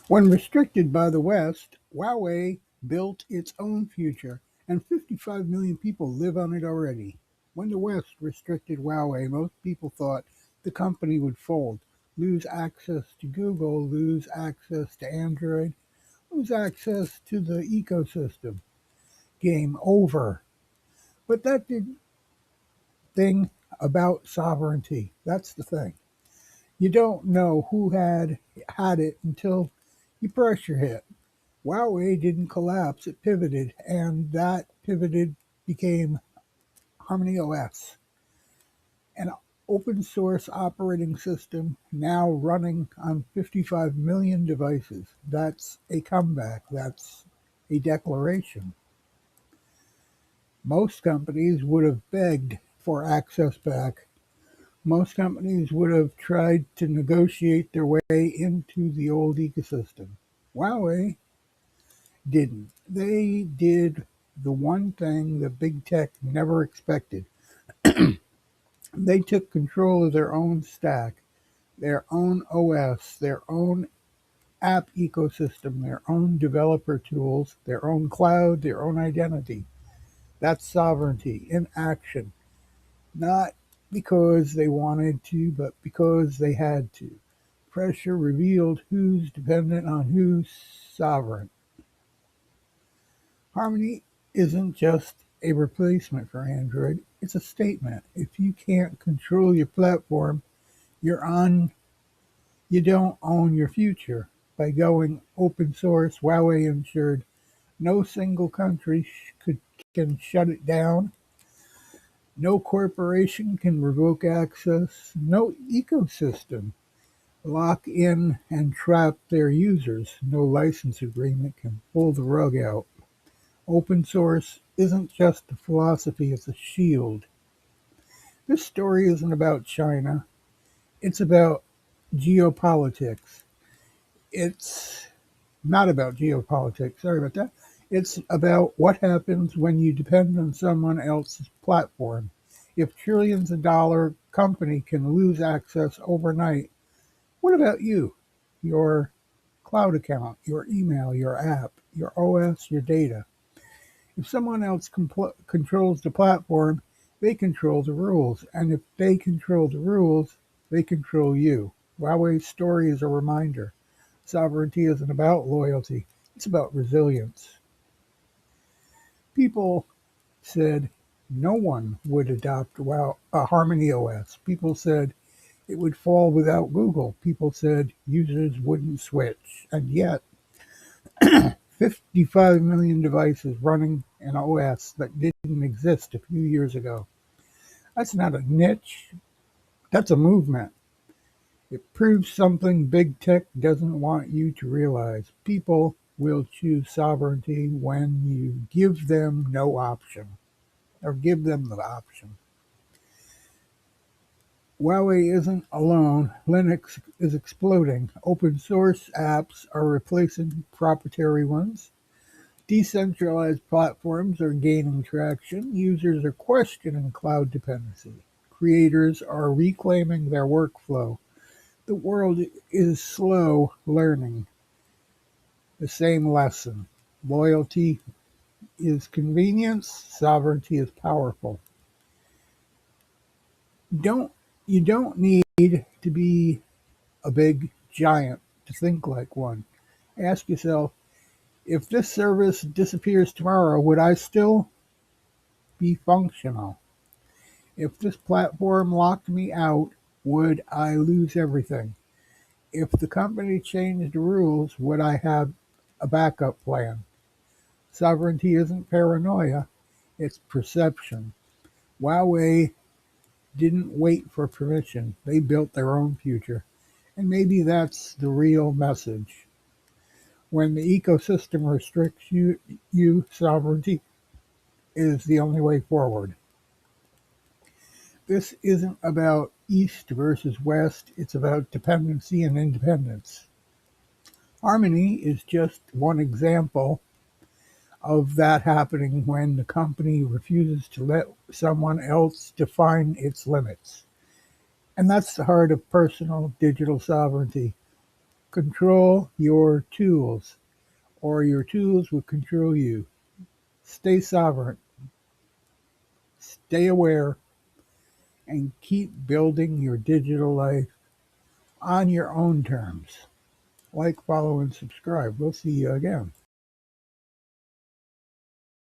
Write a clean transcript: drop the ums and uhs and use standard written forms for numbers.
When restricted by the West, Huawei built its own future, and 55 million people live on it already. When the West restricted Huawei, most people thought the company would fold, lose access to Google, lose access to Android, lose access to the ecosystem. Game over. But that did thing about sovereignty. That's the thing. You don't know who had it until you pressure hit. Huawei didn't collapse, it pivoted, and that pivoted became HarmonyOS, an open source operating system now running on 55 million devices. That's a comeback, that's a declaration. Most companies would have begged for access back. Most companies would have tried to negotiate their way into the old ecosystem. Huawei didn't. They did the one thing that big tech never expected. They took control of their own stack, their own OS, their own app ecosystem, their own developer tools, their own cloud, their own identity. That's sovereignty in action. Not because they wanted to, but because they had to. Pressure revealed who's dependent on who's sovereign. Harmony isn't just a replacement for Android, it's a statement. If you can't control your platform, you're on you don't own your future. By going open source, Huawei ensured no single country can shut it down, no corporation can revoke access, no ecosystem lock in and trap their users, no license agreement can pull the rug out. Open source isn't just a philosophy, it's a shield. This story isn't about China, it's about geopolitics. It's not about geopolitics, sorry about that. It's about what happens when you depend on someone else's platform. If trillions of dollar company can lose access overnight, what about you? Your cloud account, your email, your app, your OS, your data. If someone else controls the platform, they control the rules. And if they control the rules, they control you. Huawei's story is a reminder. Sovereignty isn't about loyalty, it's about resilience. People said no one would adopt Harmony OS. People said it would fall without Google. People said users wouldn't switch. And yet, 55 million devices running an OS that didn't exist a few years ago. That's not a niche, that's a movement. It proves something big tech doesn't want you to realize. People will choose sovereignty when you give them no option, or give them the option. Huawei isn't alone. Linux is exploding. Open source apps are replacing proprietary ones. Decentralized platforms are gaining traction. Users are questioning cloud dependency. Creators are reclaiming their workflow. The world is slow learning the same lesson. Loyalty is convenience, sovereignty is powerful. Don't you don't need to be a big giant to think like one. Ask yourself, if this service disappears tomorrow, would I still be functional? If this platform locked me out, would I lose everything? If the company changed the rules, would I have a backup plan? Sovereignty isn't paranoia, it's perception. Huawei didn't wait for permission, they built their own future. And maybe that's the real message. When the ecosystem restricts you, sovereignty is the only way forward. This isn't about East versus West, it's about dependency and independence. Harmony is just one example of that happening when the company refuses to let someone else define its limits. And that's the heart of personal digital sovereignty. control your tools, or your tools will control you. Stay sovereign, stay aware, and keep building your digital life on your own terms. Like, follow, and subscribe. We'll see you again.